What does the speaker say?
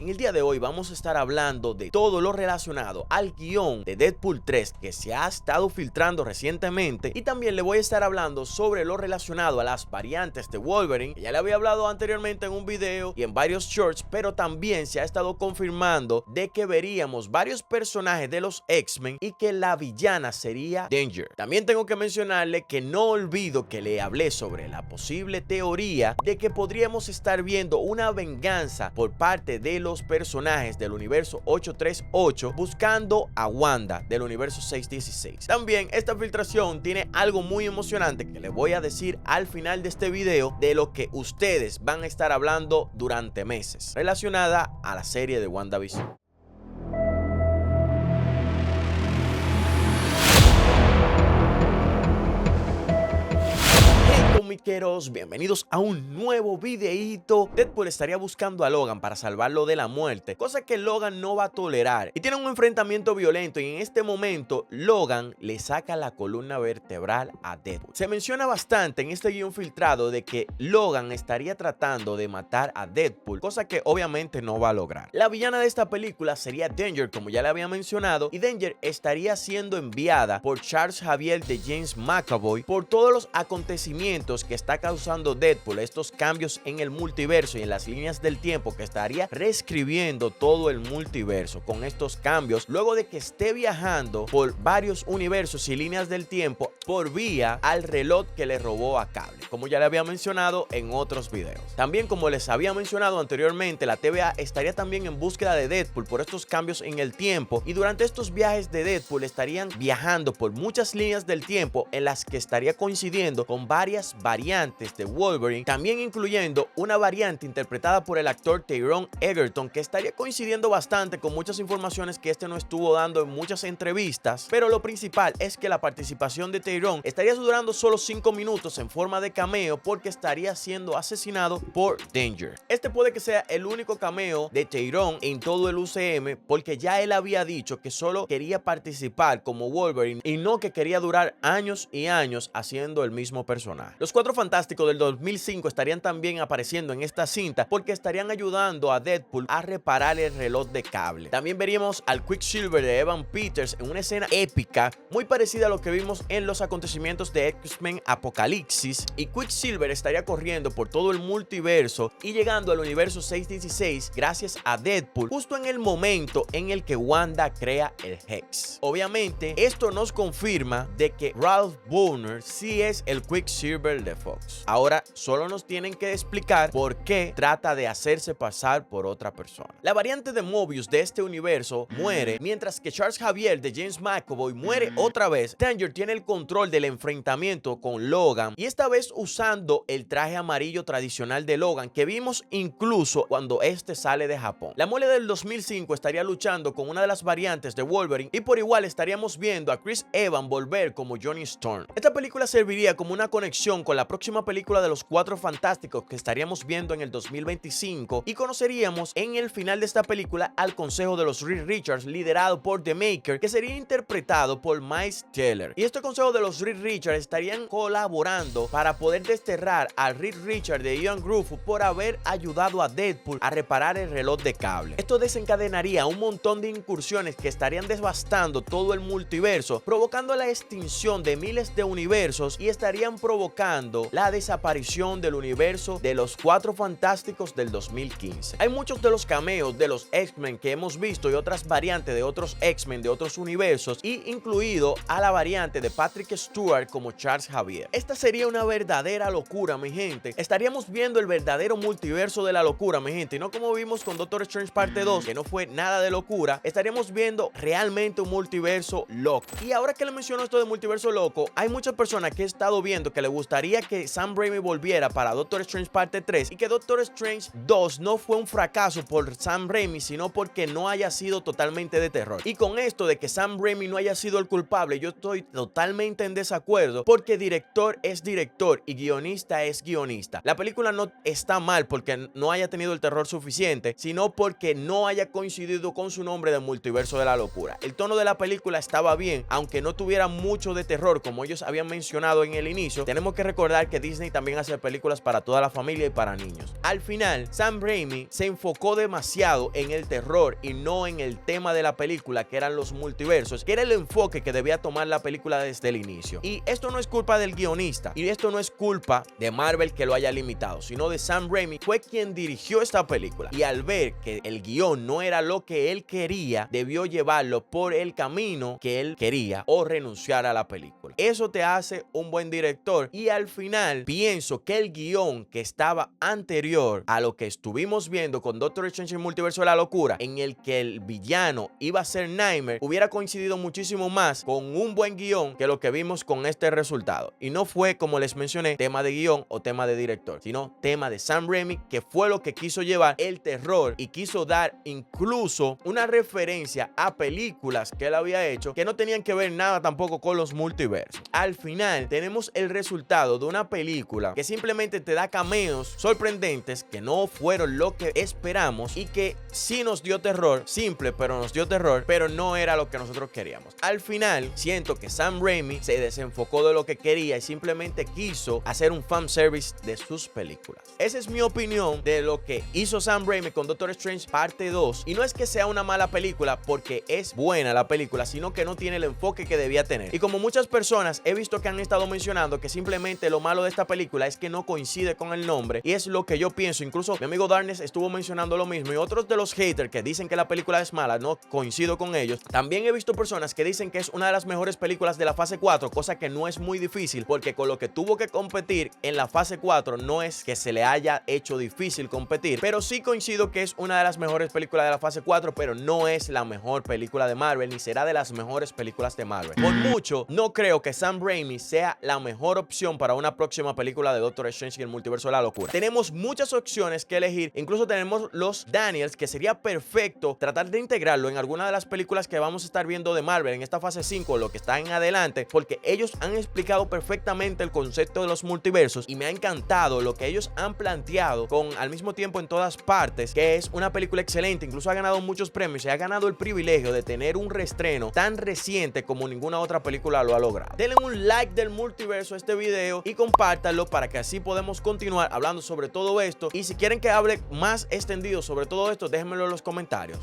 En el día de hoy vamos a estar hablando de todo lo relacionado al guión de Deadpool 3 que se ha estado filtrando recientemente, y también le voy a estar hablando sobre lo relacionado a las variantes de Wolverine, que ya le había hablado anteriormente en un video y en varios shorts, pero también se ha estado confirmando de que veríamos varios personajes de los X-Men y que la villana sería Danger. También tengo que mencionarle que no olvido que le hablé sobre la posible teoría de que podríamos estar viendo una venganza por parte de los personajes del universo 838 buscando a Wanda del universo 616. También esta filtración tiene algo muy emocionante que le voy a decir al final de este video, de lo que ustedes van a estar hablando durante meses relacionada a la serie de WandaVision. Comiqueros, bienvenidos a un nuevo videíto. Deadpool estaría buscando a Logan para salvarlo de la muerte, cosa que Logan no va a tolerar, y tienen un enfrentamiento violento, y en este momento Logan le saca la columna vertebral a Deadpool. Se menciona bastante en este guión filtrado de que Logan estaría tratando de matar a Deadpool, cosa que obviamente no va a lograr. La villana de esta película sería Danger, como ya le había mencionado, y Danger estaría siendo enviada por Charles Xavier de James McAvoy por todos los acontecimientos que está causando Deadpool, estos cambios en el multiverso y en las líneas del tiempo, que estaría reescribiendo todo el multiverso con estos cambios, luego de que esté viajando por varios universos y líneas del tiempo por vía al reloj que le robó a Cable, como ya le había mencionado en otros videos. También, como les había mencionado anteriormente, la TVA estaría también en búsqueda de Deadpool por estos cambios en el tiempo, y durante estos viajes de Deadpool estarían viajando por muchas líneas del tiempo en las que estaría coincidiendo con varias variantes de Wolverine, también incluyendo una variante interpretada por el actor Taron Egerton, que estaría coincidiendo bastante con muchas informaciones que este no estuvo dando en muchas entrevistas. Pero lo principal es que la participación de Taron estaría durando solo 5 minutos en forma de cameo, porque estaría siendo asesinado por Danger. Este puede que sea el único cameo de Taron en todo el UCM, porque ya él había dicho que solo quería participar como Wolverine y no que quería durar años y años haciendo el mismo personaje. Los Cuatro Fantásticos del 2005 estarían también apareciendo en esta cinta, porque estarían ayudando a Deadpool a reparar el reloj de Cable. También veríamos al Quicksilver de Evan Peters en una escena épica muy parecida a lo que vimos en los acontecimientos de X-Men Apocalipsis, y Quicksilver estaría corriendo por todo el multiverso y llegando al universo 616 gracias a Deadpool, justo en el momento en el que Wanda crea el Hex. Obviamente esto nos confirma de que Ralph Bohner sí es el Quicksilver de Fox. Ahora solo nos tienen que explicar por qué trata de hacerse pasar por otra persona. La variante de Mobius de este universo muere, mientras que Charles Xavier de James McAvoy muere otra vez. Danger tiene el control del enfrentamiento con Logan, y esta vez usando el traje amarillo tradicional de Logan que vimos incluso cuando este sale de Japón. La Mole del 2005 estaría luchando con una de las variantes de Wolverine, y por igual estaríamos viendo a Chris Evans volver como Johnny Storm. Esta película serviría como una conexión con la próxima película de los Cuatro Fantásticos que estaríamos viendo en el 2025, y conoceríamos en el final de esta película al Consejo de los Reed Richards, liderado por The Maker, que sería interpretado por Miles Teller. Y este Consejo de los Reed Richards estarían colaborando para poder desterrar al Reed Richards de Ian Gruffudd por haber ayudado a Deadpool a reparar el reloj de Cable. Esto desencadenaría un montón de incursiones que estarían devastando todo el multiverso, provocando la extinción de miles de universos, y estarían provocando la desaparición del universo de los Cuatro Fantásticos del 2015. Hay muchos de los cameos de los X-Men que hemos visto y otras variantes de otros X-Men de otros universos, y incluido a la variante de Patrick Stewart como Charles Xavier. Esta sería una verdadera locura, mi gente. Estaríamos viendo el verdadero multiverso de la locura, mi gente, y no como vimos con Doctor Strange parte 2, que no fue nada de locura. Estaríamos viendo realmente un multiverso loco. Y ahora que le menciono esto de multiverso loco, hay muchas personas que he estado viendo que le gustaría que Sam Raimi volviera para Doctor Strange parte 3, y que Doctor Strange 2 no fue un fracaso por Sam Raimi, sino porque no haya sido totalmente de terror. Y con esto de que Sam Raimi no haya sido el culpable, yo estoy totalmente en desacuerdo, porque director es director y guionista es guionista. La película no está mal porque no haya tenido el terror suficiente, sino porque no haya coincidido con su nombre de multiverso de la locura. El tono de la película estaba bien, aunque no tuviera mucho de terror como ellos habían mencionado en el inicio. Tenemos que recordar recordar que Disney también hace películas para toda la familia y para niños. Al final, Sam Raimi se enfocó demasiado en el terror y no en el tema de la película, que eran los multiversos, que era el enfoque que debía tomar la película desde el inicio. Y esto no es culpa del guionista, y esto no es culpa de Marvel que lo haya limitado, sino de Sam Raimi. Fue quien dirigió esta película, y al ver que el guión no era lo que él quería, debió llevarlo por el camino que él quería o renunciar a la película. Eso te hace un buen director, y al final pienso que el guión que estaba anterior a lo que estuvimos viendo con Doctor Strange y el Multiverso de la Locura, en el que el villano iba a ser Nightmare, hubiera coincidido muchísimo más con un buen guión que lo que vimos con este resultado. Y no fue, como les mencioné, tema de guión o tema de director, sino tema de Sam Raimi, que fue lo que quiso llevar el terror y quiso dar incluso una referencia a películas que él había hecho que no tenían que ver nada tampoco con los multiversos. Al final tenemos el resultado de una película que simplemente te da cameos sorprendentes que no fueron lo que esperamos y que sí nos dio terror, simple, pero nos dio terror, pero no era lo que nosotros queríamos. Al final siento que Sam Raimi se desenfocó de lo que quería y simplemente quiso hacer un fanservice de sus películas. Esa es mi opinión de lo que hizo Sam Raimi con Doctor Strange parte 2, y no es que sea una mala película porque es buena la película, sino que no tiene el enfoque que debía tener. Y como muchas personas he visto que han estado mencionando que simplemente lo malo de esta película es que no coincide con el nombre, y es lo que yo pienso. Incluso mi amigo Darnes estuvo mencionando lo mismo, y otros de los haters que dicen que la película es mala, no coincido con ellos. También he visto personas que dicen que es una de las mejores películas de la fase 4, cosa que no es muy difícil, porque con lo que tuvo que competir en la fase 4 no es que se le haya hecho difícil competir, pero sí coincido que es una de las mejores películas de la fase 4, pero no es la mejor película de Marvel, ni será de las mejores películas de Marvel. Por mucho, no creo que Sam Raimi sea la mejor opción para una próxima película de Doctor Strange y el Multiverso de la Locura. Tenemos muchas opciones que elegir, incluso tenemos los Daniels, que sería perfecto tratar de integrarlo en alguna de las películas que vamos a estar viendo de Marvel en esta fase 5, lo que está en adelante, porque ellos han explicado perfectamente el concepto de los multiversos y me ha encantado lo que ellos han planteado con Al mismo tiempo en todas partes, que es una película excelente. Incluso ha ganado muchos premios y ha ganado el privilegio de tener un reestreno tan reciente como ninguna otra película lo ha logrado. Denle un like del multiverso a este video y compártanlo para que así podemos continuar hablando sobre todo esto, y si quieren que hable más extendido sobre todo esto, déjenmelo en los comentarios.